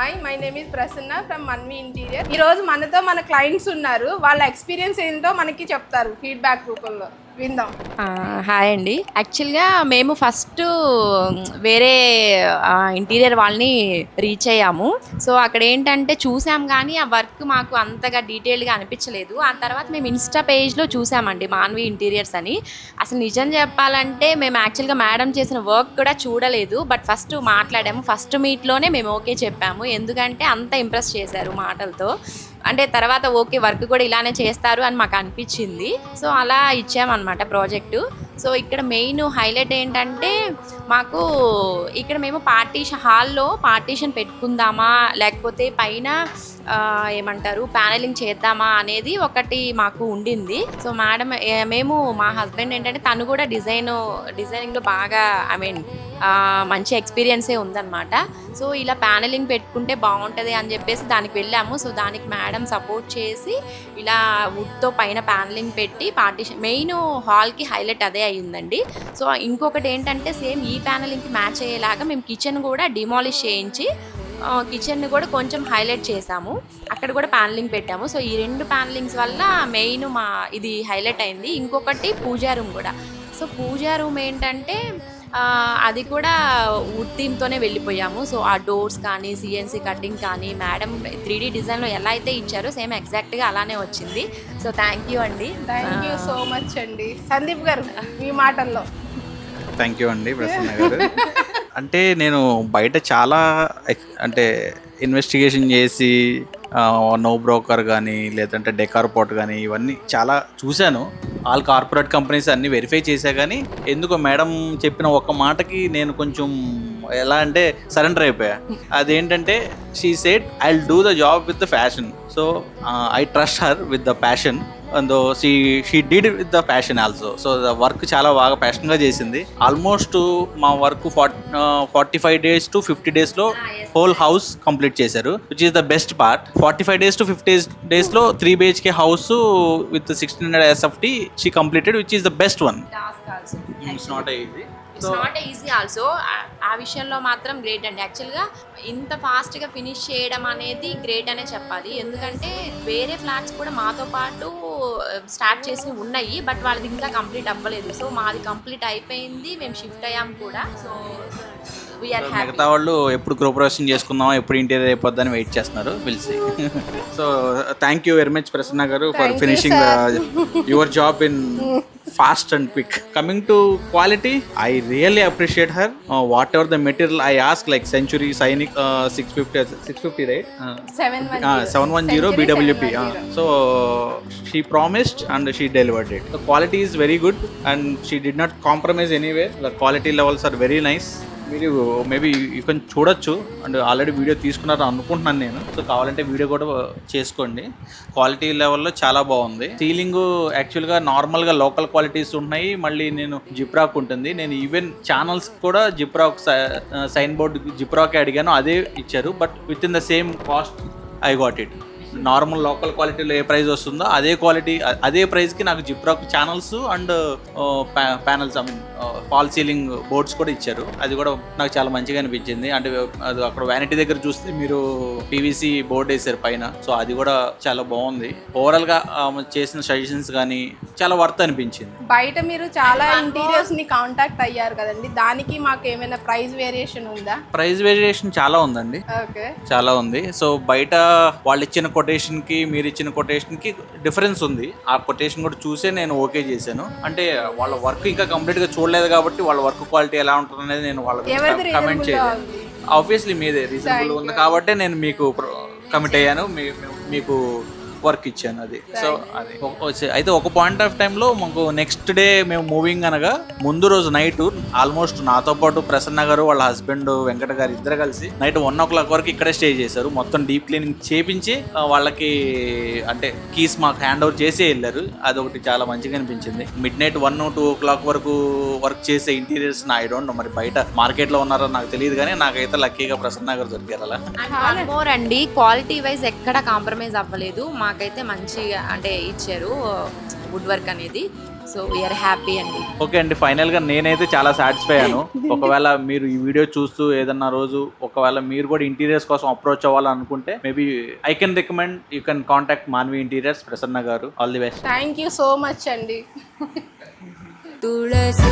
Hi, my name is Prasanna from Manvi interior. ఈరోజు మనతో మన క్లయింట్స్ ఉన్నారు. వాళ్ళ ఎక్స్పీరియన్స్ ఏంటో మనకి చెప్తారు ఫీడ్బ్యాక్ రూపంలో. విందాం. హాయ్ అండి. యాక్చువల్గా మేము ఫస్ట్ వేరే ఇంటీరియర్ వాళ్ళని రీచ్ అయ్యాము. సో అక్కడ ఏంటంటే చూసాం, కానీ ఆ వర్క్ మాకు అంతగా డీటెయిల్గా అనిపించలేదు. ఆ తర్వాత మేము ఇన్స్టా పేజ్లో చూసామండి మాన్వి ఇంటీరియర్స్ అని. అసలు నిజం చెప్పాలంటే మేము యాక్చువల్గా మేడం చేసిన వర్క్ కూడా చూడలేదు. బట్ ఫస్ట్ మాట్లాడాము, ఫస్ట్ మీట్లోనే మేము ఓకే చెప్పాము. ఎందుకంటే అంత ఇంప్రెస్ చేశారు మాటలతో. అంటే తర్వాత ఓకే వర్క్ కూడా ఇలానే చేస్తారు అని మాకు అనిపించింది. సో అలా ఇచ్చామన్నమాట ప్రాజెక్టు. సో ఇక్కడ మెయిన్ హైలైట్ ఏంటంటే మాకు ఇక్కడ మేము హాల్లో పార్టీషన్ పెట్టుకుందామా లేకపోతే పైన ఏమంటారు ప్యానలింగ్ చేద్దామా అనేది ఒకటి మాకు ఉండింది. సో మేడం మేము మా హస్బెండ్ ఏంటంటే తను కూడా డిజైనింగ్లో బాగా మంచి ఎక్స్పీరియన్సే ఉందన్నమాట. సో ఇలా ప్యానలింగ్ పెట్టుకుంటే బాగుంటుంది అని చెప్పేసి దానికి వెళ్ళాము. సో దానికి మేడం సపోర్ట్ చేసి ఇలా వుడ్తో పైన ప్యానలింగ్ పెట్టి పార్టీషన్ మెయిన్ హాల్కి హైలైట్ అదే అయ్యిందండి. సో ఇంకొకటి ఏంటంటే సేమ్ ఈ ప్యానలింగ్కి మ్యాచ్ అయ్యేలాగా మేము కిచెన్ కూడా డిమాలిష్ చేయించి కిచెన్ని కూడా కొంచెం హైలైట్ చేసాము. అక్కడ కూడా ప్యానలింగ్ పెట్టాము. సో ఈ 2 ప్యానలింగ్స్ వల్ల మెయిన్ ఇది హైలైట్ అయింది. ఇంకొకటి పూజా రూమ్ కూడా. సో పూజా రూమ్ ఏంటంటే అది కూడా వుడ్ థీమ్తోనే వెళ్ళిపోయాము. సో ఆ డోర్స్ కానీ సిఎన్సి కటింగ్ కానీ మేడం 3D డిజైన్లో ఎలా అయితే ఇచ్చారో సేమ్ ఎగ్జాక్ట్గా అలానే వచ్చింది. సో థ్యాంక్ యూ అండి. థ్యాంక్ యూ సో మచ్ అండి. సందీప్ గారు మీ మాటల్లో. థ్యాంక్ యూ అండి ప్రసన్న గారు. అంటే నేను బయట చాలా అంటే ఇన్వెస్టిగేషన్ చేసి నో బ్రోకర్ కానీ లేదంటే డెకార్ పోర్ట్ కానీ ఇవన్నీ చాలా చూశాను. ఆల్ కార్పొరేట్ కంపెనీస్ అన్నీ వెరిఫై చేశా, కానీ ఎందుకో మేడం చెప్పిన ఒక్క మాటకి నేను కొంచెం ఎలా అంటే సరెండర్ అయిపోయా. అదేంటంటే she said I will do the job with the fashion. So I trust her with the passion. And she did with the passion also. So the work చాలా బాగా ప్యాషన్గా చేసింది. ఆల్మోస్ట్ మా వర్క్ 45 days to 50 daysలో whole house complete చేశారు, which is the best part. 45 days to 50 daysలో 3 BHK house with 1600 SFT she completed, which is the best one. It's not easy. It's not easy also. ఆ విషయంలో మాత్రం great అండి. యాక్చువల్గా ఇంత ఫాస్ట్గా ఫినిష్ చేయడం అనేది గ్రేట్ అనే చెప్పాలి. ఎందుకంటే వేరే ఫ్లాట్స్ కూడా మాతో పాటు స్టార్ట్ చేసి ఉన్నాయి, బట్ వాళ్ళది ఇంకా కంప్లీట్ అవ్వలేదు. సో మాది కంప్లీట్ అయిపోయింది, మేము షిఫ్ట్ అయ్యాం కూడా. సో మిగతా వాళ్ళు ఎప్పుడు గృహప్రవేశం చేసుకుందామా, ఎప్పుడు ఇంటీరియర్ అయిపోద్దని వెయిట్ చేస్తున్నారు. పిలిచి so thank you very much Prasanna garu for finishing your job in fast and quick. Coming to quality, I really appreciate her. Whatever the material I asked, like Century Sainik 650 right? 710 BWP. So she promised and she delivered it. The quality is very good and she did not compromise anywhere. The quality levels are very nice. మీరు maybe you can చూడొచ్చు and already video తీసుకున్నారు అనుకుంటున్నాను నేను. So కావాలంటే video కూడా చేసుకోండి. Quality లెవెల్లో చాలా బాగుంది. సీలింగ్ యాక్చువల్గా నార్మల్గా లోకల్ క్వాలిటీస్ ఉన్నాయి, మళ్ళీ నేను జిప్రాక్ ఉంటుంది. నేను ఈవెన్ ఛానల్స్ కూడా జిప్రాక్ సైన్ బోర్డ్ జిప్రాకే అడిగాను, అదే ఇచ్చారు. But with in the same cost I got it. Normal local క్వాలిటీలో ఏ ప్రైస్ వస్తుందో అదే క్వాలిటీ అదే ప్రైస్కి నాకు Gyproc channels and panels fall ceiling boards కూడా ఇచ్చారు. అది కూడా నాకు చాలా మంచిగా అనిపించింది. అంటే అది అక్కడ వ్యానిటీ దగ్గర చూస్తే మీరు పీవీసీ బోర్డ్ వేసారు పైన. సో అది కూడా చాలా బాగుంది. ఓవరాల్గా చేసిన సజెషన్స్ కానీ చాలా వర్త్ అనిపించింది. బయట మీరు చాలా ఇంటీరియర్స్ ని కాంటాక్ట్ అయ్యారు కదండి, దానికి మాకు ఏమైనా ప్రైస్ వేరియేషన్ ఉందా? ప్రైస్ వేరియేషన్ చాలా ఉందండి, చాలా ఉంది. సో బయట వాళ్ళు ఇచ్చిన కొటేషన్ కి మీరు ఇచ్చిన కొటేషన్ కి డిఫరెన్స్ ఉంది. ఆ కొటేషన్ కూడా చూసే నేను ఓకే చేశాను. అంటే వాళ్ళ వర్క్ ఇంకా కంప్లీట్ గా చూడలేదు కాబట్టి వాళ్ళ వర్క్ క్వాలిటీ ఎలా ఉంటుంది అనేది నేను వాళ్ళకి కమెంట్ చేయలేదు. ఆబ్వియస్లీ మీదే రీజనబుల్ ఉంది కాబట్టి నేను మీకు కమిట్ అయ్యాను, మీకు వర్క్ ఇచ్చాను. అది సో అది అయితే ఒక పాయింట్ ఆఫ్ టైంలో మాకు నెక్స్ట్ డే మేము మూవింగ్ అనగా ముందు రోజు నైట్ ఆల్మోస్ట్ నాతో పాటు ప్రసన్న గారు వాళ్ళ హస్బెండ్ వెంకట గారు ఇద్దరు కలిసి నైట్ 1 o'clock వరకు ఇక్కడే స్టే చేశారు. మొత్తం డీప్ క్లీనింగ్ చేపించి వాళ్ళకి అంటే కీస్ మాకు హ్యాండ్ ఓవర్ చేసి వెళ్ళారు. అదొకటి చాలా మంచిగా అనిపించింది. మిడ్ నైట్ 1-2 o'clock వరకు వర్క్ చేసే ఇంటీరియర్స్ ఐ డోంట్ నో, మరి బయట మార్కెట్లో ఉన్నారో నాకు తెలియదు, కానీ నాకైతే లక్కీగా ప్రసన్న గారు దొరికారు. అలా మోర్ అండి, క్వాలిటీ వైజ్ ఎక్కడ కాంప్రమైజ్ అవ్వలేదు. మాకైతే మంచిగా అంటే ఇచ్చారు వుడ్ వర్క్ అనేది. సో వీఆర్ హ్యాపీ అండి. ఓకే అండి, ఫైనల్గా నేనైతే చాలా సాటిస్ఫై అయ్యాను. ఒకవేళ మీరు ఈ వీడియో చూస్తూ ఏదన్నా రోజు ఒకవేళ మీరు కూడా ఇంటీరియర్స్ కోసం అప్రోచ్ అవ్వాలనుకుంటే maybe I can recommend, you can contact Manvi interiors, Prasanna garu. All the best. Thank you so much అండి. తులసి